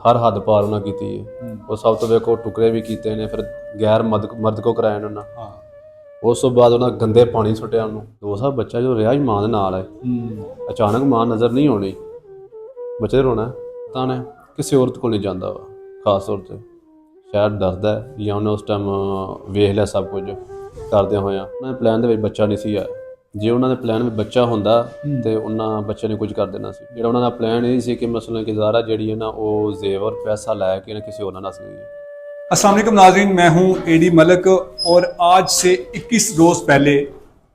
ਹਰ ਹੱਦ ਪਾਰ ਉਹਨਾਂ ਕੀਤੀ ਹੈ। ਉਹ ਸਭ ਤੋਂ ਵੇਖੋ ਟੁਕੜੇ ਵੀ ਕੀਤੇ ਨੇ, ਫਿਰ ਗੈਰ ਮਰਦ ਕੋ ਕਰਾਇਆ ਨੇ ਉਹਨਾਂ। ਹਾਂ। ਉਸ ਤੋਂ ਬਾਅਦ ਉਹਨਾਂ ਗੰਦੇ ਪਾਣੀ ਸੁੱਟਿਆ ਉਹਨੂੰ। 2 ਸਾਲ ਬੱਚਾ ਜੋ ਰਿਹਾ ਹੀ ਮਾਂ ਦੇ ਨਾਲ ਹੈ, ਅਚਾਨਕ ਮਾਂ ਨਜ਼ਰ ਨਹੀਂ ਆਉਣੀ, ਬੱਚੇ ਰੋਣਾ ਤਾਂ ਨੇ ਕਿਸੇ ਔਰਤ ਕੋਲ ਨਹੀਂ ਜਾਂਦਾ ਵਾ, ਖਾਸ ਤੌਰ 'ਤੇ ਸ਼ਾਇਦ ਡਰਦਾ ਜਾਂ ਉਹਨੇ ਉਸ ਟਾਈਮ ਵੇਖ ਲਿਆ ਸਭ ਕੁਝ ਕਰਦਿਆਂ ਹੋਇਆਂ। ਉਹਨਾਂ ਦੇ ਪਲਾਨ ਦੇ ਵਿੱਚ ਬੱਚਾ ਨਹੀਂ ਸੀ ਆਇਆ। ਜੇ ਉਹਨਾਂ ਦੇ ਪਲਾਨ ਵਿੱਚ ਬੱਚਾ ਹੁੰਦਾ ਤੇ ਉਹਨਾਂ ਬੱਚੇ ਨੇ ਕੁਝ ਕਰ ਦੇਣਾ ਸੀ। ਜਿਹੜਾ ਉਹਨਾਂ ਦਾ ਪਲਾਨ ਇਹ ਸੀ ਕਿ ਮਸਲਾਂ ਕਿ ਜ਼ਾਰਾ ਜਿਹੜੀ है ना वो जेवर पैसा ला के ना किसी और ना नस गई है। अस्सलाम वालेकुम नाज़रीन, मैं हूं एडी मलिक और आज से 21 रोज़ पहले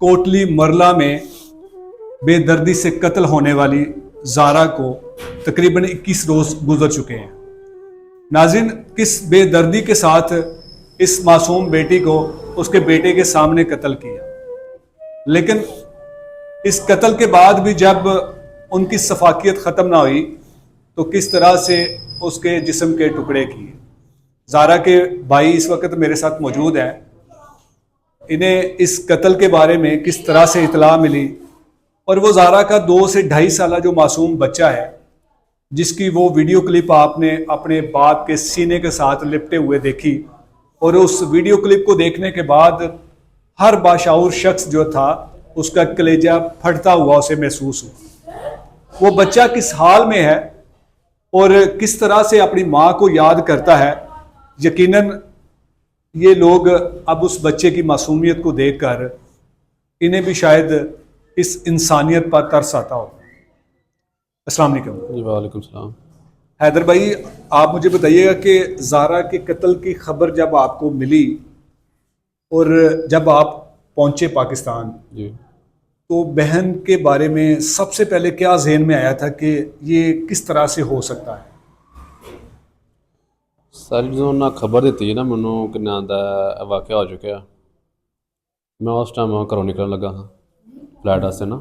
कोटली मरला में बेदर्दी से कत्ल होने वाली ज़ारा को तकरीबन 21 रोज़ गुजर चुके हैं। नाज़रीन, किस बेदर्दी के साथ इस मासूम बेटी को उसके बेटे के सामने कत्ल किया, लेकिन इस कत्ल के बाद भी जब उनकी सफाकियत ख़त्म ना हुई तो किस तरह से उसके जिस्म के टुकड़े किए। ज़ारा के भाई इस वक्त मेरे साथ मौजूद हैं। इन्हें इस कत्ल के बारे में किस तरह से इतला मिली और वो ज़ारा का 2 से 2.5 साल जो मासूम बच्चा है जिसकी वो वीडियो क्लिप आपने अपने बाप के सीने के साथ लिपटे हुए देखी, और उस वीडियो क्लिप को देखने के बाद हर बाशऊर शख्स जो था उसका कलेजा फटता हुआ उसे महसूस हुआ। वो बच्चा किस हाल में है और किस तरह से अपनी माँ को याद करता है, यकीनन ये लोग अब उस बच्चे की मासूमियत को देखकर इन्हें भी शायद इस इंसानियत पर तरस आता हो। अस्सलाम वालेकुम। जी वालेकुम सलाम। हैदर भाई, आप मुझे बताइएगा कि ज़ारा के कत्ल की खबर जब आपको मिली और जब आप पहुंचे पाकिस्तान, जी, तो बहन के बारे में सबसे पहले क्या जहन में आया था कि ये किस तरह से हो सकता है? ਸਾਰੀ ਜਦੋਂ ਉਹਨਾਂ ਖਬਰ ਦਿੱਤੀ ਨਾ ਮੈਨੂੰ ਕਿੰਨਾ ਦਾ ਵਾਕਿਆ ਹੋ ਚੁੱਕਿਆ, ਮੈਂ ਉਸ ਟਾਈਮ ਘਰੋਂ ਨਿਕਲਣ ਲੱਗਾ ਹਾਂ ਫਲੈਟ ਵਾਸਤੇ ਨਾ,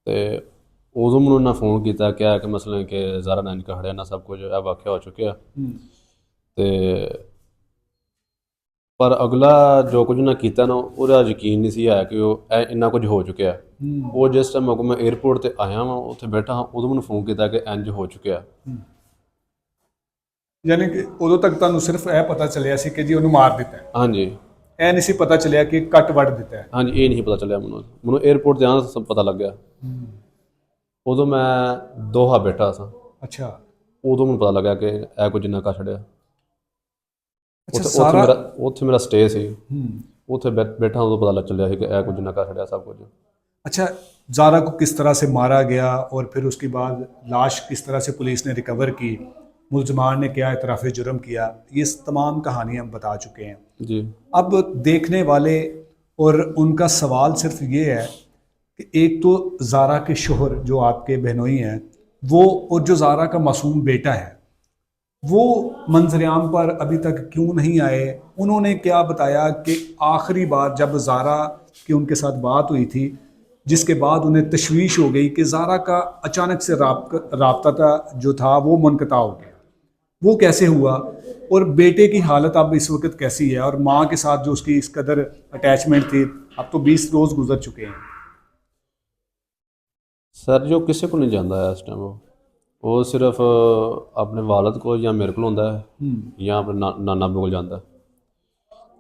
ਤੇ ਉਦੋਂ ਮੈਨੂੰ ਉਹਨਾਂ ਫੋਨ ਕੀਤਾ ਕਿਹਾ ਕਿ ਮਸਲਾ ਕਿ ਜ਼ਾਰਾ ਨਾਲ ਖੜਿਆ ਨਾ ਸਭ ਕੁਝ ਇਹ ਵਾਕਿਆ ਹੋ ਚੁੱਕਿਆ। ਤੇ ਪਰ ਅਗਲਾ ਜੋ ਕੁਝ ਉਹਨਾਂ ਕੀਤਾ ਨਾ ਉਹਦਾ ਯਕੀਨ ਨਹੀਂ ਸੀ ਆਇਆ ਕਿ ਉਹ ਇੰਨਾ ਕੁਝ ਹੋ ਚੁੱਕਿਆ। ਉਹ ਜਿਸ ਟਾਈਮ ਮੈਂ ਏਅਰਪੋਰਟ 'ਤੇ ਆਇਆ ਵਾਂ ਉੱਥੇ ਬੈਠਾ ਹਾਂ ਉਦੋਂ ਮੈਨੂੰ ਫੋਨ ਕੀਤਾ ਕਿ ਇੰਝ ਹੋ ਚੁੱਕਿਆ। यानी कि उदों तक तुहानूं सिर्फ यह पता चलिया सी कि जी उन्होंने मार दिता है, ਹਾਂਜੀ यह नहीं सी पता चलिया कि कट वड़ दिता है? ਹਾਂਜੀ ਇਹ ਨਹੀਂ ਪਤਾ ਚੱਲਿਆ ਮੈਨੂੰ ਏਅਰਪੋਰਟ 'ਤੇ ਆਉਣਾ ਸਭ ਪਤਾ ਲੱਗਿਆ। ਉਦੋਂ ਮੈਂ ਦੋਹਾ ਬੈਠਾ ਸਾਂ। अच्छा ਉਦੋਂ ਮੈਨੂੰ ਪਤਾ ਲੱਗਾ ਕਿ ਇਹ ਕੁਝ ਨਾ ਕਰ ਛੱਡਿਆ। अच्छा ਉੱਥੇ ਮੇਰਾ ਸਟੇ ਸੀ, ਉੱਥੇ ਬੈਠਾ ਉਦੋਂ ਪਤਾ ਲੱਗ ਚੱਲਿਆ ਸੀ ਕਿ ਇਹ ਕੁਝ ਨਾ ਕਰ ਛੱਡਿਆ ਸਭ ਕੁਝ। अच्छा, ज़ारा को किस तरह से मारा गया और फिर उसके बाद लाश किस तरह से पुलिस ने रिकवर की, मुलजमान ने क्या इतराफ़ जुर्म किया, ये तमाम कहानियाँ हम बता चुके हैं। जी, अब देखने वाले और उनका सवाल सिर्फ ये है कि एक तो ज़ारा के शोहर जो आपके बहनोई हैं वो, और जो ज़ारा का मासूम बेटा है वो मंजर-ए-आम पर अभी तक क्यों नहीं आए? उन्होंने क्या बताया कि आखिरी बार जब ज़ारा की उनके साथ बात हुई थी, जिसके बाद उन्हें तशवीश हो गई कि ज़ारा का अचानक से राब्ता जो था वो मुनक़ता हो गया, वो कैसे हुआ, और बेटे की हालत अब इस वक्त कैसी है, और माँ के साथ जो उसकी इस कदर अटैचमेंट थी, अब तो 20 रोज़ गुजर चुके हैं। ਸਰ ਜੋ ਕਿਸੇ ਕੋਲ ਨਹੀਂ ਜਾਂਦਾ ਹੈ ਇਸ ਟਾਈਮ, ਉਹ ਸਿਰਫ ਆਪਣੇ ਵਾਲਦ ਕੋਲ ਜਾਂ ਮੇਰੇ ਕੋਲ ਹੁੰਦਾ ਹੈ ਜਾਂ ਆਪਣੇ ਨਾਨਾ ਕੋਲ ਜਾਂਦਾ।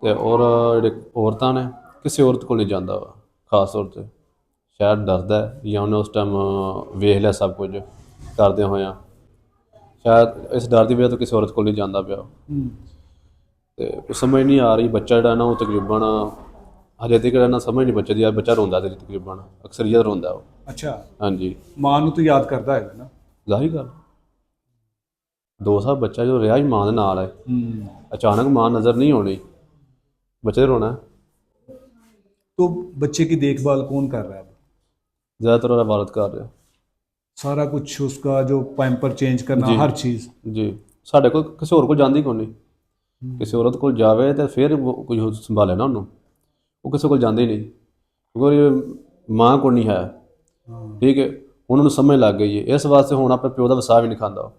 ਤੇ ਔਰ ਜਿਹੜੇ ਔਰਤਾਂ ਨੇ ਕਿਸੇ ਔਰਤ ਕੋਲ ਨਹੀਂ ਜਾਂਦਾ ਵਾ, ਖਾਸ ਤੌਰ 'ਤੇ ਸ਼ਾਇਦ ਡਰਦਾ ਜਾਂ ਉਹਨੇ ਉਸ ਟਾਈਮ ਵੇਖ ਲਿਆ ਸਭ ਕੁਝ ਕਰਦਿਆਂ ਹੋਇਆਂ, ਸ਼ਾਇਦ ਇਸ ਡਰ ਦੀ ਵਜ੍ਹਾ ਤੋਂ ਕਿਸੇ ਔਰਤ ਕੋਲ ਨਹੀਂ ਜਾਂਦਾ ਪਿਆ। ਤੇ ਕੁਛ ਸਮਝ ਨਹੀਂ ਆ ਰਹੀ। ਬੱਚਾ ਜਿਹੜਾ ਨਾ ਉਹ ਤਕਰੀਬਨ ਹਜੇ ਤੱਕ ਨਾ ਸਮਝ ਨਹੀਂ ਬੱਚੇ ਦੀ, ਬੱਚਾ ਰੋਂਦਾ ਤੇ ਤਕਰੀਬਨ ਅਕਸਰੀਅਤ ਰੋਂਦਾ ਉਹ। अच्छा, ਹਾਂਜੀ, माँ नूं तो याद करता है ना? ਜ਼ਾਹਿਰ ਗੱਲ 2 ਸਾਲ ਬੱਚਾ ਜੋ ਰਿਹਾ ਹੀ ਮਾਂ ਦੇ ਨਾਲ ਹੈ, ਅਚਾਨਕ ਮਾਂ ਨਜ਼ਰ ਨਹੀਂ ਆਉਣੀ, ਬੱਚੇ ਰੋਣਾ। तो बच्चे की देखभाल कौन कर रहा है? ਜ਼ਿਆਦਾਤਰ ਉਹਦਾ ਵਾਲਦ ਕਰ ਰਿਹਾ। सारा कुछ उसका जो पैम्पर चेंज करना, जी। हर चीज़? ਜੀ, ਸਾਡੇ ਕੋਲ ਕਿਸੇ ਹੋਰ ਕੋਲ ਜਾਂਦੀ ਕੋਈ ਨਹੀਂ। ਕਿਸੇ ਔਰਤ ਕੋਲ ਜਾਵੇ ਤਾਂ ਫਿਰ ਕੋਈ ਸੰਭਾਲੇ ਨਾ ਉਹਨੂੰ, ਉਹ ਕਿਸੇ ਕੋਲ ਜਾਂਦੇ ਹੀ ਨਹੀਂ ਕਿਉਂਕਿ ਮਾਂ ਕੋਲ ਨਹੀਂ ਹੈ। ਠੀਕ ਹੈ, ਹੁਣ ਉਹਨੂੰ ਸਮਝ ਲੱਗ ਗਈ ਹੈ, ਇਸ ਵਾਸਤੇ ਹੁਣ ਆਪਣੇ ਪਿਓ ਦਾ ਵਸਾ ਵੀ ਨਹੀਂ ਖਾਂਦਾ ਉਹ।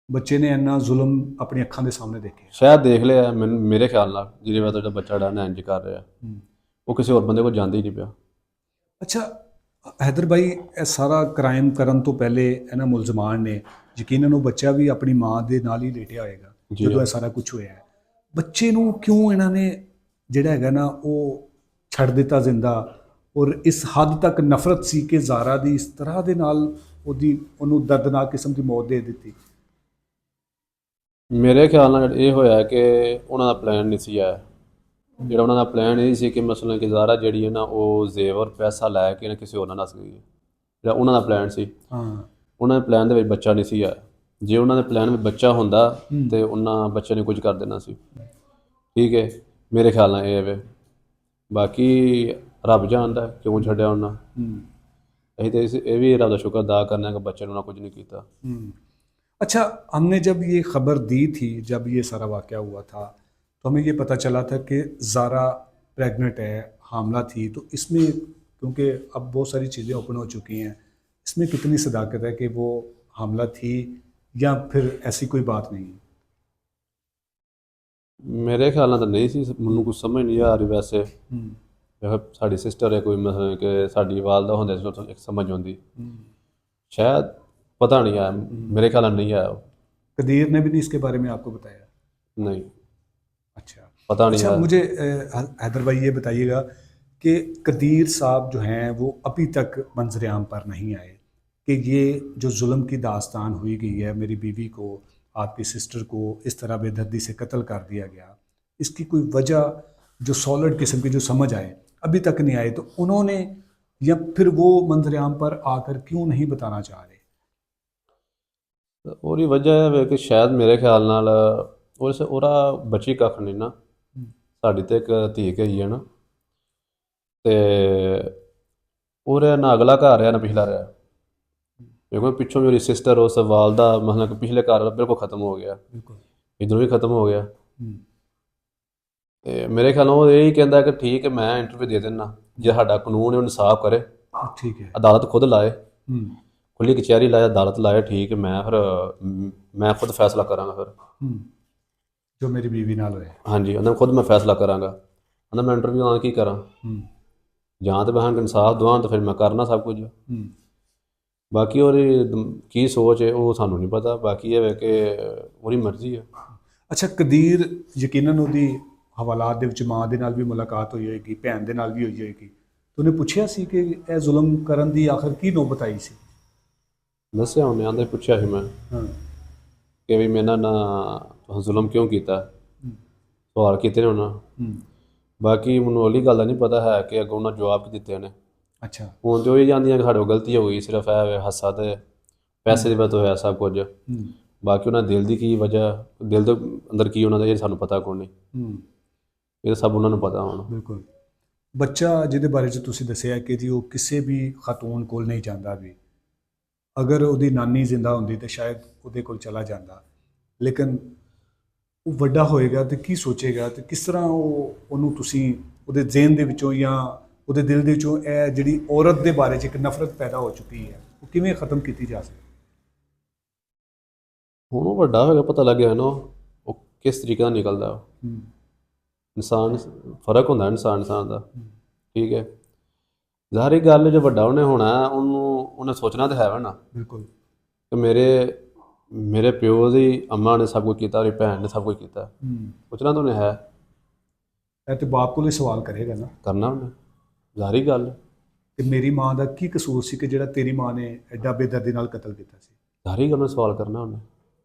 ਬੱਚੇ ਨੇ ਇੰਨਾ ਜ਼ੁਲਮ ਆਪਣੀ ਅੱਖਾਂ ਦੇ ਸਾਹਮਣੇ ਦੇਖਿਆ, ਸ਼ਾਇਦ ਦੇਖ ਲਿਆ ਮੇਰੇ ਖਿਆਲ ਨਾਲ, ਜਿਹਦੇ ਵਜ੍ਹਾ ਤੋਂ ਜਿਹੜਾ ਬੱਚਾ ਜਿਹੜਾ ਇੰਜ ਕਰ ਰਿਹਾ ਉਹ ਕਿਸੇ ਹੋਰ ਬੰਦੇ ਕੋਲ ਜਾਂਦਾ ਹੀ ਨਹੀਂ ਪਿਆ। ਅੱਛਾ हैदर भाई, ਇਹ ਸਾਰਾ ਕ੍ਰਾਈਮ ਕਰਨ ਤੋਂ ਪਹਿਲੇ ਇਹਨਾਂ ਮੁਲਜ਼ਮਾਨ ਨੇ ਯਕੀਨਨ ਉਹ ਬੱਚਾ ਵੀ ਆਪਣੀ ਮਾਂ ਦੇ ਨਾਲ ਹੀ ਲੇਟਿਆ ਹੋਏਗਾ ਜੀ ਜਦੋਂ ਇਹ ਸਾਰਾ ਕੁਝ ਹੋਇਆ ਹੈ। ਬੱਚੇ ਨੂੰ ਕਿਉਂ ਇਹਨਾਂ ਨੇ ਜਿਹੜਾ ਹੈਗਾ ਨਾ ਉਹ ਛੱਡ ਦਿੱਤਾ ਜ਼ਿੰਦਾ, ਔਰ ਇਸ ਹੱਦ ਤੱਕ ਨਫ਼ਰਤ ਸੀ ਕਿ ਜ਼ਾਰਾ ਦੀ ਇਸ ਤਰ੍ਹਾਂ ਦੇ ਨਾਲ ਉਹਨੂੰ ਦਰਦਨਾਕ ਕਿਸਮ ਦੀ ਮੌਤ ਦੇ ਦਿੱਤੀ? ਮੇਰੇ ਖਿਆਲ ਨਾਲ ਇਹ ਹੋਇਆ ਕਿ ਉਹਨਾਂ ਦਾ ਪਲਾਨ ਨਹੀਂ ਸੀ ਆਇਆ। ਜਿਹੜਾ ਉਹਨਾਂ ਦਾ ਪਲਾਨ ਇਹ ਸੀ ਕਿ ਮਸਲਨ ਕਿ ਜ਼ਾਰਾ ਜਿਹੜੀ ਹੈ ਨਾ ਉਹ ਜ਼ੇਵਰ ਪੈਸਾ ਲੈ ਕੇ ਨਾ ਕਿਸੇ ਹੋਰ ਨਾਲ ਨੱਸ ਗਈ ਹੈ। ਜਿਹੜਾ ਉਹਨਾਂ ਦਾ ਪਲਾਨ ਸੀ, ਹਾਂ, ਉਹਨਾਂ ਦੇ ਪਲਾਨ ਦੇ ਵਿੱਚ ਬੱਚਾ ਨਹੀਂ ਸੀ ਆਇਆ। ਜੇ ਉਹਨਾਂ ਦੇ ਪਲਾਨ ਵਿੱਚ ਬੱਚਾ ਹੁੰਦਾ ਤੇ ਉਹਨਾਂ ਬੱਚੇ ਨੇ ਕੁਝ ਕਰ ਦੇਣਾ ਸੀ। ਠੀਕ ਹੈ, ਮੇਰੇ ਖਿਆਲ ਨਾਲ ਇਹ ਵੇ। ਬਾਕੀ ਰੱਬ ਜਾਣਦਾ ਕਿਉਂ ਛੱਡਿਆ ਉਹਨਾਂ। ਅਸੀਂ ਤਾਂ ਇਹ ਵੀ ਰੱਬ ਦਾ ਸ਼ੁਕਰ ਅਦਾ ਕਰਨਾ कि बच्चे ने ना कुछ नहीं किया। अच्छा, हमने जब ये खबर दी थी, जब ये सारा वाक़या हुआ था, तो हमें ये पता चला था कि ज़ारा प्रेग्नेंट है, हामला थी। तो इसमें क्योंकि अब बहुत सारी चीज़ें ओपन हो चुकी हैं, इसमें कितनी सदाकत है कि वो हामला थी या फिर ऐसी कोई बात नहीं है? मेरे ख्याल ਨਾਲ ਤਾਂ ਨਹੀਂ ਸੀ। ਮੈਨੂੰ ਕੁਝ ਸਮਝ ਨਹੀਂ ਆ ਰਹੀ ਵੈਸੇ। ਸਾਡੀ ਸਿਸਟਰ ਹੈ ਕੋਈ, ਮਤਲਬ ਕਿ ਸਾਡੀ ਵਾਲਦਾ ਹੁੰਦੇ ਸੀ ਇੱਕ ਸਮਝ ਆਉਂਦੀ। शायद पता नहीं आया, मेरे ख्याल में नहीं आया। कदीर ने भी नहीं इसके बारे में आपको बताया? नहीं, अच्छा, पता नहीं अच्छा आया। मुझे हैदर भाई ये बताइएगा कि कदीर साहब जो हैं वो अभी तक मंजर आम पर नहीं आए कि ये जो जुल्म की दास्तान हुई गई है, मेरी बीवी को, आपकी सिस्टर को इस तरह बेदर्दी से कत्ल कर दिया गया, इसकी कोई वजह जो सॉलिड किस्म की जो समझ आए अभी तक नहीं आए, तो उन्होंने या फिर वो मंजर आम पर आकर क्यों नहीं बताना चाह रहे? ਉਹਦੀ ਵਜ੍ਹਾ ਇਹ ਹੈ ਕਿ ਸ਼ਾਇਦ ਮੇਰੇ ਖਿਆਲ ਨਾਲ ਉਹਦਾ ਬੱਚੀ ਕੱਖ ਨਹੀਂ ਨਾ। ਸਾਡੀ ਤੇ ਇੱਕ ਧੀ ਗਈ ਹੈ ਨਾ, ਤੇ ਉਹਦਾ ਨਾ ਅਗਲਾ ਘਰ ਰਿਹਾ ਨਾ ਪਿਛਲਾ ਰਿਹਾ। ਦੇਖੋ ਪਿੱਛੋਂ ਮੇਰੀ ਸਿਸਟਰ ਉਸ ਵਾਲਦਾ ਮਤਲਬ ਕਿ ਪਿਛਲੇ ਘਰ ਬਿਲਕੁਲ ਖਤਮ ਹੋ ਗਿਆ, बिल्कुल। ਇੱਧਰੋਂ ਵੀ ਖਤਮ ਹੋ ਗਿਆ। ਤੇ ਮੇਰੇ ਖਿਆਲ ਨਾਲ ਉਹ ਇਹ ਹੀ ਕਹਿੰਦਾ ਕਿ ਠੀਕ ਹੈ ਮੈਂ ਇੰਟਰਵਿਊ ਦੇ ਦਿੰਦਾ, ਜੇ ਸਾਡਾ ਕਾਨੂੰਨ ਹੈ ਉਹ ਇਨਸਾਫ ਕਰੇ, ठीक है। ਅਦਾਲਤ ਖੁਦ ਲਾਏ, हम्म, ਖੁੱਲੀ ਕਚਹਿਰੀ ਲਾਏ, ਅਦਾਲਤ ਲਾਏ, ਠੀਕ ਹੈ ਮੈਂ ਖੁਦ ਫੈਸਲਾ ਕਰਾਂਗਾ ਫਿਰ। जो मेरी बीवी नाल होया। ਹਾਂਜੀ, ਉਹਨਾਂ ਖੁਦ ਮੈਂ ਫੈਸਲਾ ਕਰਾਂਗਾ। ਕਹਿੰਦਾ ਮੈਂ ਇੰਟਰਵਿਊ ਆਉਣ ਕੀ ਕਰਾਂ, ਜਾਂ ਤਾਂ ਮੈਂ ਇਨਸਾਫ ਦਵਾਂ ਤਾਂ ਫਿਰ ਮੈਂ ਕਰਨਾ ਸਭ ਕੁਝ। ਬਾਕੀ ਉਹਦੀ ਕੀ ਸੋਚ ਹੈ ਉਹ ਸਾਨੂੰ ਨਹੀਂ ਪਤਾ। ਬਾਕੀ ਇਹ ਹੈ ਕਿ ਉਹਦੀ ਮਰਜ਼ੀ ਹੈ। ਅੱਛਾ, ਕਦੀਰ ਯਕੀਨਨ ਉਹਦੀ ਹਵਾਲਾਤ ਦੇ ਵਿੱਚ ਮਾਂ ਦੇ ਨਾਲ ਵੀ ਮੁਲਾਕਾਤ ਹੋਈ ਹੋਏਗੀ, ਭੈਣ ਦੇ ਨਾਲ ਵੀ ਹੋਈ ਹੋਏਗੀ। ਤੂੰ ਉਹਨੇ ਪੁੱਛਿਆ ਸੀ ਕਿ ਇਹ ਜ਼ੁਲਮ ਕਰਨ ਦੀ ਆਖਰ ਕੀ ਨੌਬਤ ਆਈ ਸੀ? ਦੱਸਿਆ ਉਹਨੇ, ਆਂਦੇ ਪੁੱਛਿਆ ਸੀ ਮੈਂ ਕਿ ਵੀ ਮੇਰੇ ਨਾਲ ਤੁਸੀਂ ਜ਼ੁਲਮ ਕਿਉਂ ਕੀਤਾ, ਸਵਾਲ ਕੀਤੇ ਨੇ ਉਹਨਾਂ। ਬਾਕੀ ਮੈਨੂੰ ਉਹਲੀ ਗੱਲ ਦਾ ਨਹੀਂ ਪਤਾ ਹੈ ਕਿ ਅੱਗੋਂ ਉਹਨਾਂ ਜਵਾਬ ਕੀ ਦਿੱਤੇ ਨੇ। ਅੱਛਾ, ਹੁਣ ਤੇ ਉਹ ਹੀ ਜਾਂਦੀਆਂ ਕਿ ਸਾਡੇ ਕੋਲ ਗਲਤੀ ਹੋ ਗਈ, ਸਿਰਫ ਇਹ ਹਾਸਾ ਤੇ ਪੈਸੇ ਦੀ ਵਜ੍ਹਾ ਹੋਇਆ ਸਭ ਕੁਝ। ਬਾਕੀ ਉਹਨਾਂ ਦਿਲ ਦੀ ਕੀ ਵਜ੍ਹਾ, ਦਿਲ ਦੇ ਅੰਦਰ ਕੀ ਉਹਨਾਂ ਦਾ, ਇਹ ਸਾਨੂੰ ਪਤਾ ਕੋਈ ਨਹੀਂ। ਇਹ ਸਭ ਉਹਨਾਂ ਨੂੰ ਪਤਾ ਹੁਣ। ਬਿਲਕੁਲ। ਬੱਚਾ ਜਿਹਦੇ ਬਾਰੇ 'ਚ ਤੁਸੀਂ ਦੱਸਿਆ ਕਿ ਜੀ ਉਹ ਕਿਸੇ ਵੀ ਖਾਤੂਨ ਕੋਲ ਨਹੀਂ ਜਾਂਦਾ ਵੀ, ਅਗਰ ਉਹਦੀ ਨਾਨੀ ਜ਼ਿੰਦਾ ਹੁੰਦੀ ਤਾਂ ਸ਼ਾਇਦ ਉਹਦੇ ਕੋਲ ਚਲਾ ਜਾਂਦਾ, ਲੇਕਿਨ ਉਹ ਵੱਡਾ ਹੋਏਗਾ ਤੇ ਕੀ ਸੋਚੇਗਾ ਤੇ ਕਿਸ ਤਰ੍ਹਾਂ ਉਹਨੂੰ ਤੁਸੀਂ ਉਹਦੇ ਜ਼ਿਹਨ ਦੇ ਵਿੱਚੋਂ ਜਾਂ ਉਹਦੇ ਦਿਲ ਦੇ ਵਿੱਚੋਂ ਇਹ ਜਿਹੜੀ ਔਰਤ ਦੇ ਬਾਰੇ 'ਚ ਇੱਕ ਨਫ਼ਰਤ ਪੈਦਾ ਹੋ ਚੁੱਕੀ ਹੈ, ਉਹ ਕਿਵੇਂ ਖਤਮ ਕੀਤੀ ਜਾ ਸਕਦੀ? ਹੁਣ ਉਹ ਵੱਡਾ ਹੋਏਗਾ, ਪਤਾ ਲੱਗਿਆ ਨਾ ਉਹ ਕਿਸ ਤਰੀਕੇ ਨਾਲ ਨਿਕਲਦਾ। ਇਨਸਾਨ ਫਰਕ ਹੁੰਦਾ ਇਨਸਾਨ ਦਾ। ਠੀਕ ਹੈ, ਜ਼ਾਹਰੀ ਗੱਲ ਜੋ ਵੱਡਾ ਉਹਨੇ ਹੋਣਾ ਉਹਨੇ ਸੋਚਣਾ ਤਾਂ ਹੈ ਨਾ। ਬਿਲਕੁਲ। ਕਿ ਮੇਰੇ ਪਿਓ ਦੀ ਅੰਮਾ ਨੇ ਸਭ ਕੁਝ ਕੀਤਾ, ਉਹਦੀ ਭੈਣ ਨੇ ਸਭ ਕੁਝ ਕੀਤਾ, ਸੋਚਣਾ ਤਾਂ ਉਹਨੇ ਹੈ। ਇਹ ਤੇ ਬਾਪ ਕੋਲ ਹੀ ਸਵਾਲ ਕਰੇਗਾ ਨਾ, ਕਰਨਾ ਉਹਨੇ, ਜ਼ਾਹਰੀ ਗੱਲ। ਕਿ ਮੇਰੀ ਮਾਂ ਦਾ ਕੀ ਕਸੂਰ ਸੀ ਕਿ ਜਿਹੜਾ ਤੇਰੀ ਮਾਂ ਨੇ ਐਡਾ ਬੇਦਰਦੀ ਨਾਲ ਕਤਲ ਕੀਤਾ ਸੀ? ਜ਼ਾਹਰੀ ਗੱਲ ਨਾਲ ਸਵਾਲ ਕਰਨਾ ਉਹਨੇ।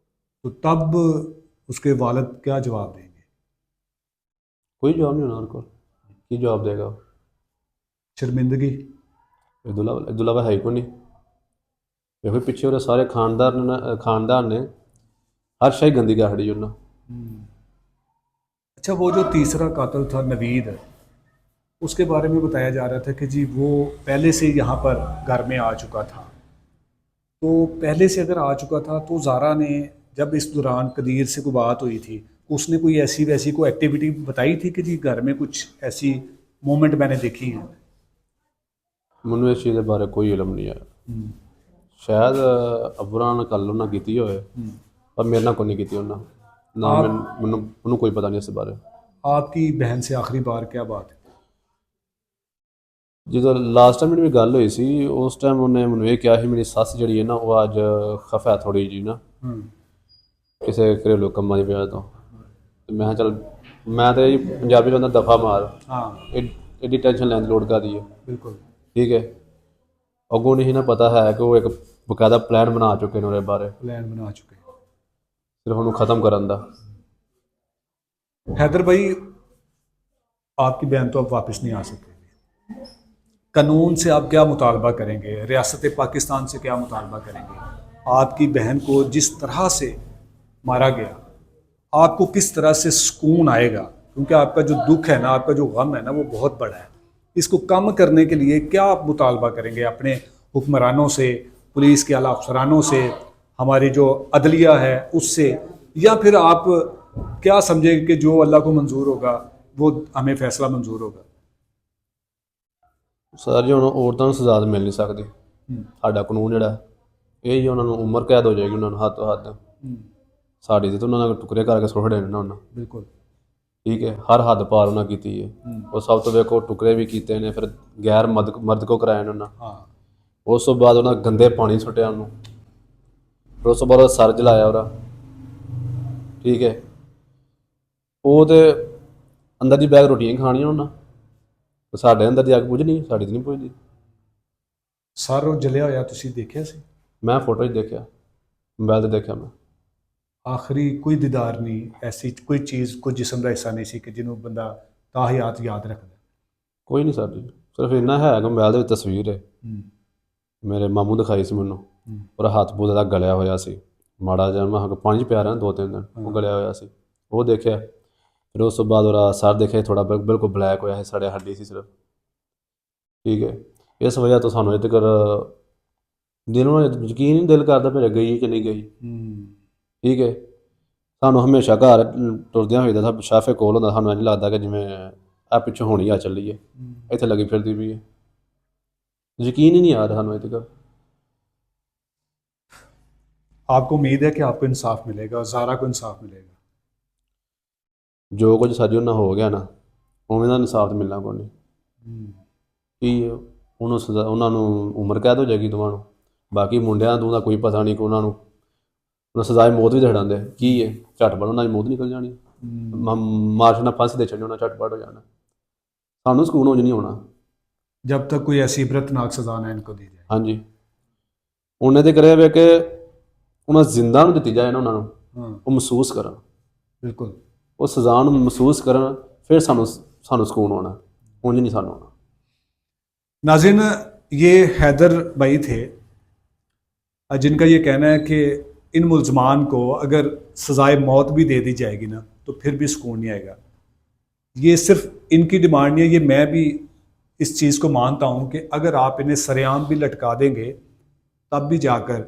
तो तब उसके वालिद क्या जवाब देंगे? कोई जवाब नहीं होना उनको, की जवाब देगा? शर्मिंदगी। अब्दुल्ला है ही को नहीं। देखो पीछे वो सारे खानदान ने हर शाही गंदी कर खड़ी उन्होंने। अच्छा, वो जो तीसरा कातिल था नवीद, उसके बारे में बताया जा रहा था कि जी वो पहले से यहाँ पर घर में आ चुका था। तो पहले से अगर आ चुका था तो ज़ारा ने जब इस दौरान कदीर से कोई बात हुई थी, उसने कोई ऐसी वैसी कोई एक्टिविटी बताई थी कि जी घर में कुछ ऐसी मोमेंट मैंने देखी हैं? मैंने इस चीज़ के बारे कोई इलम नहीं है। शायद अबूरा ने कल उन्हें की होए, पर मेरे ना कोई नहीं की उन्हें ना। मैनू कोई पता नहीं इस बारे। आपकी बहन से आखिरी बार क्या बात है? ਜਦੋਂ ਲਾਸਟ ਟਾਈਮ ਮੇਰੀ ਗੱਲ ਹੋਈ ਸੀ ਉਸ ਟਾਈਮ ਉਹਨੇ ਮੈਨੂੰ ਇਹ ਕਿਹਾ ਸੀ ਮੇਰੀ ਸੱਸ ਜਿਹੜੀ ਹੈ ਨਾ ਉਹ ਅੱਜ ਖਫਾ ਥੋੜ੍ਹੀ ਜਿਹੀ ਨਾ ਕਿਸੇ ਘਰੇਲੂ ਕੰਮਾਂ ਦੀ ਵਜ੍ਹਾ ਤੋਂ। ਤੇ ਮੈਂ ਕਿਹਾ ਚੱਲ ਮੈਂ ਤਾਂ ਜੀ ਪੰਜਾਬੀ ਬੰਦਾ ਦਫਾ ਮਾਰ ਹਾਂ ਐਡੀ ਟੈਨਸ਼ਨ ਲੈਣ ਦੀ ਲੋੜ ਕਾਹਦੀ ਹੈ। ਬਿਲਕੁਲ ਠੀਕ ਹੈ, ਅੱਗੋਂ ਨਹੀਂ ਨਾ ਪਤਾ ਹੈ ਕਿ ਉਹ ਇੱਕ ਬਕਾਇਦਾ ਪਲਾਨ ਬਣਾ ਚੁੱਕੇ ਨੇ ਉਹਦੇ ਬਾਰੇ, प्लान बना चुके हैं। ਸਿਰਫ ਉਹਨੂੰ ਖ਼ਤਮ ਕਰਨ ਦਾ। हैदर भाई आपकी बहन तो अब वापस नहीं आ सकेगी, कानून से आप क्या मुतालबा करेंगे, रियासत पाकिस्तान से क्या मुतालबा करेंगे? आपकी बहन को जिस तरह से मारा गया आपको किस तरह से सुकून आएगा? क्योंकि आपका जो दुख है ना, आपका जो गम है ना, वो बहुत बड़ा है। इसको कम करने के लिए क्या आप मुतालबा करेंगे अपने हुक्मरानों से, पुलिस के आला अफसरानों से, हमारी जो अदलिया है उससे, या फिर आप क्या समझेंगे कि जो अल्लाह को मंजूर होगा वो हमें फैसला मंजूर होगा? ਸਰ ਜੀ ਹੁਣ ਔਰਤਾਂ ਨੂੰ ਸਜ਼ਾ ਤਾਂ ਮਿਲ ਨਹੀਂ ਸਕਦੀ। ਸਾਡਾ ਕਾਨੂੰਨ ਜਿਹੜਾ ਇਹ ਜੀ ਉਹਨਾਂ ਨੂੰ ਉਮਰ ਕੈਦ ਹੋ ਜਾਏਗੀ, ਉਹਨਾਂ ਨੂੰ ਹੱਦ ਤੋਂ ਹੱਦ। ਸਾਡੀ ਤੇ ਉਹਨਾਂ ਨੇ ਟੁਕੜੇ ਕਰਕੇ ਸੁੱਟ ਦੇਣੇ ਨਾ ਉਹਨਾਂ। बिल्कुल ਠੀਕ ਹੈ, ਹਰ ਹੱਦ ਪਾਰ ਉਹਨਾਂ ਕੀਤੀ ਹੈ। ਉਹ ਸਭ ਤੋਂ ਵੇਖੋ ਟੁਕੜੇ ਵੀ ਕੀਤੇ ਨੇ, ਫਿਰ ਗੈਰ ਮਰਦ ਕੋ ਕਰਾਏ ਨੇ ਉਹਨਾਂ। हाँ ਉਸ ਤੋਂ ਬਾਅਦ ਉਹਨਾਂ ਗੰਦੇ ਪਾਣੀ ਸੁੱਟਿਆ ਉਹਨੂੰ, ਫਿਰ ਉਸ ਤੋਂ ਬਾਅਦ ਸਰ ਜਲਾਇਆ ਉਹਦਾ। ਠੀਕ ਹੈ, ਉਹ ਤੇ ਅੰਦਰ ਦੀ ਬੈਗ ਰੋਟੀਆਂ ਖਾਣੀਆਂ ਉਹਨਾਂ, ਤੇ ਸਾਡੇ ਅੰਦਰ ਦੀ ਅੱਗ ਪੁੱਜਣੀ, ਸਾਡੀ ਤਾਂ ਨਹੀਂ ਪੁੱਜਦੀ। सर वो जलिया होया तुसी देखिया सी? ਮੈਂ ਫੋਟੋ 'ਚ ਦੇਖਿਆ, ਮੋਬਾਈਲ 'ਤੇ ਦੇਖਿਆ ਮੈਂ। आखिरी कोई दीदार नहीं, ऐसी कोई चीज़, कोई जिस्म का हिस्सा नहीं सी कि जिन्हों बंदा ताहियात याद रखता? ਕੋਈ ਨਹੀਂ ਸਰ ਜੀ, ਸਿਰਫ ਇੰਨਾ ਹੈ ਕਿ ਮੋਬਾਈਲ ਦੇ ਵਿੱਚ ਤਸਵੀਰ ਹੈ, ਮੇਰੇ ਮਾਮੂ ਦਿਖਾਈ ਸੀ ਮੈਨੂੰ। ਉਹਦਾ ਹੱਥ ਬਹੁਤ ਜ਼ਿਆਦਾ ਗਲਿਆ ਹੋਇਆ ਸੀ, ਮਾੜਾ ਜਿਹਾ ਮੈਂ ਪਾਣੀ 'ਚ ਪਿਆ ਰਿਹਾ 2-3 ਦਿਨ, ਉਹ ਗਲਿਆ ਹੋਇਆ ਸੀ, ਉਹ ਦੇਖਿਆ। ਫਿਰ ਉਸ ਤੋਂ ਬਾਅਦ ਉਹਦਾ ਸਰ ਦੇਖਿਆ ਥੋੜ੍ਹਾ ਬਿਲਕੁਲ ਬਲੈਕ ਹੋਇਆ ਸੀ, ਸੜਿਆ ਹੱਡੀ ਸੀ ਸਿਰਫ। ਠੀਕ ਹੈ, ਇਸ ਵਜ੍ਹਾ ਤੋਂ ਸਾਨੂੰ ਇਹ ਤੱਕ ਦਿਲ ਨੂੰ ਯਕੀਨ ਨਹੀਂ ਦਿਲ ਕਰਦਾ ਫਿਰ ਗਈ ਕਿ ਨਹੀਂ ਗਈ। ਠੀਕ ਹੈ, ਸਾਨੂੰ ਹਮੇਸ਼ਾ ਘਰ ਤੁਰਦਿਆਂ ਹੋਈਦਾ ਸਭ ਸ਼ਾਫੇ ਕੋਲ ਹੁੰਦਾ, ਸਾਨੂੰ ਇੰਝ ਲੱਗਦਾ ਕਿ ਜਿਵੇਂ ਆ ਪਿੱਛੋਂ ਹੋਣੀ ਆ ਚੱਲੀ ਹੈ, ਇੱਥੇ ਲੱਗੀ ਫਿਰਦੀ ਵੀ ਹੈ। ਯਕੀਨ ਹੀ ਨਹੀਂ ਆ ਰਿਹਾ ਸਾਨੂੰ ਇਹ ਤੱਕ। आपको उम्मीद है कि आपको इंसाफ मिलेगा और ज़ारा को इंसाफ मिलेगा? ਜੋ ਕੁਝ ਸਾਡੇ ਨਾਲ ਹੋ ਗਿਆ ਨਾ, ਉਵੇਂ ਦਾ ਇਨਸਾਫ ਤਾਂ ਮਿਲਣਾ ਕੋਈ ਨਹੀਂ। ਕੀ ਉਹਨੂੰ ਸਜ਼ਾ, ਉਹਨਾਂ ਨੂੰ ਉਮਰ ਕੈਦ ਹੋ ਜਾਏਗੀ ਦੋਵਾਂ ਨੂੰ। ਬਾਕੀ ਮੁੰਡਿਆਂ ਨੂੰ ਦਾ ਕੋਈ ਪਤਾ ਨਹੀਂ ਕਿ ਉਹਨਾਂ ਸਜ਼ਾਏ ਮੌਤ ਵੀ ਦੇ ਛੱਡਾਂਦੇ। ਕੀ ਹੈ, ਝਟਪਟ ਉਹਨਾਂ ਦੀ ਮੌਤ ਨਿਕਲ ਜਾਣੀ, ਮਾਰਸ਼ ਨਾਲ ਫਾਂਸੀ ਦੇ ਛੱਡਣੀ, ਉਹਨਾਂ ਝਟਪਟ ਹੋ ਜਾਣਾ। ਸਾਨੂੰ ਸਕੂਨ ਹੋ ਨਹੀਂ ਹੋਣਾ जब तक कोई ऐसी इबरतनाक सज़ा ना इनको दी जाए। ਹਾਂਜੀ, ਉਹਨੇ ਤੇ ਕਰਿਆ ਵੇ ਕਿ ਉਹਨਾਂ ਜ਼ਿੰਦਾ ਨੂੰ ਦਿੱਤੀ ਜਾਏ ਨਾ, ਉਹਨਾਂ ਨੂੰ ਉਹ ਮਹਿਸੂਸ ਕਰਨ, बिल्कुल ਉਹ ਸਜ਼ਾ ਨੂੰ ਮਹਿਸੂਸ ਕਰਨ, ਫਿਰ ਸਾਨੂੰ ਸਕੂਨ ਹੋਣਾ, ਉਂਝ ਨਹੀਂ ਸਾਨੂੰ ਹੋਣਾ। नाज़रीन, ये हैदर भाई थे जिनका ये कहना है कि इन मुलजमान को अगर सज़ाए मौत भी दे दी जाएगी ना तो फिर भी सुकून नहीं आएगा। ये सिर्फ इनकी डिमांड नहीं है, ये मैं भी इस चीज़ को मानता हूँ कि अगर आप इन्हें सरेआम भी लटका देंगे तब भी जाकर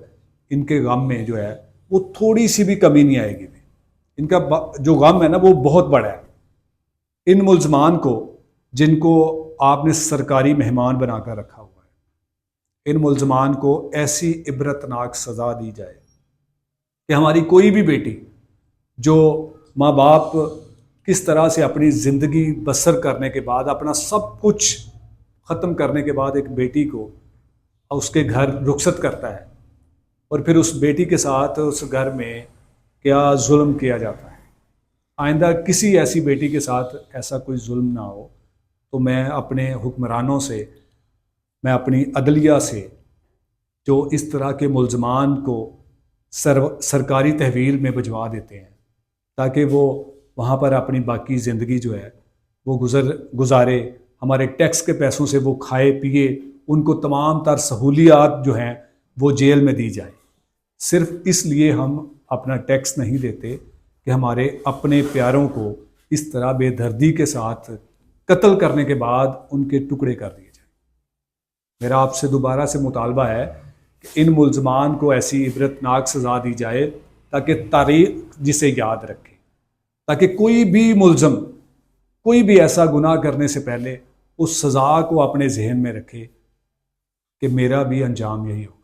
इनके गम में जो है वो थोड़ी सी भी कमी नहीं आएगी। इनका जो गम है ना वो बहुत बड़ा है। इन मुलजमान को जिनको आपने सरकारी मेहमान बनाकर रखा हुआ है, इन मुलजमान को ऐसी इबरतनाक सज़ा दी जाए कि हमारी कोई भी बेटी जो माँ बाप किस तरह से अपनी ज़िंदगी बसर करने के बाद, अपना सब कुछ ख़त्म करने के बाद एक बेटी को उसके घर रुखसत करता है और फिर उस बेटी के साथ उस घर में क्या जुल्म किया जाता है। आइंदा किसी ऐसी बेटी के साथ ऐसा कोई जुल्म ना हो, तो मैं अपने हुक्मरानों से, मैं अपनी अदलिया से जो इस तरह के मुलजमान को सरकारी तहवील में भिजवा देते हैं ताकि वो वहाँ पर अपनी बाकी ज़िंदगी जो है वो गुजारे, हमारे टैक्स के पैसों से वो खाए पिए, उनको तमाम तर सहूलियात जो हैं वो जेल में दी जाए। सिर्फ इसलिए हम अपना टैक्स नहीं देते कि हमारे अपने प्यारों को इस तरह बेदर्दी के साथ कत्ल करने के बाद उनके टुकड़े कर दिए जाए। मेरा आपसे दोबारा से मुतालबा है कि इन मुलजमान को ऐसी इबरतनाक सज़ा दी जाए ताकि तारीख जिसे याद रखे, ताकि कोई भी मुलजम कोई भी ऐसा गुनाह करने से पहले उस सज़ा को अपने जहन में रखे कि मेरा भी अंजाम यही हो।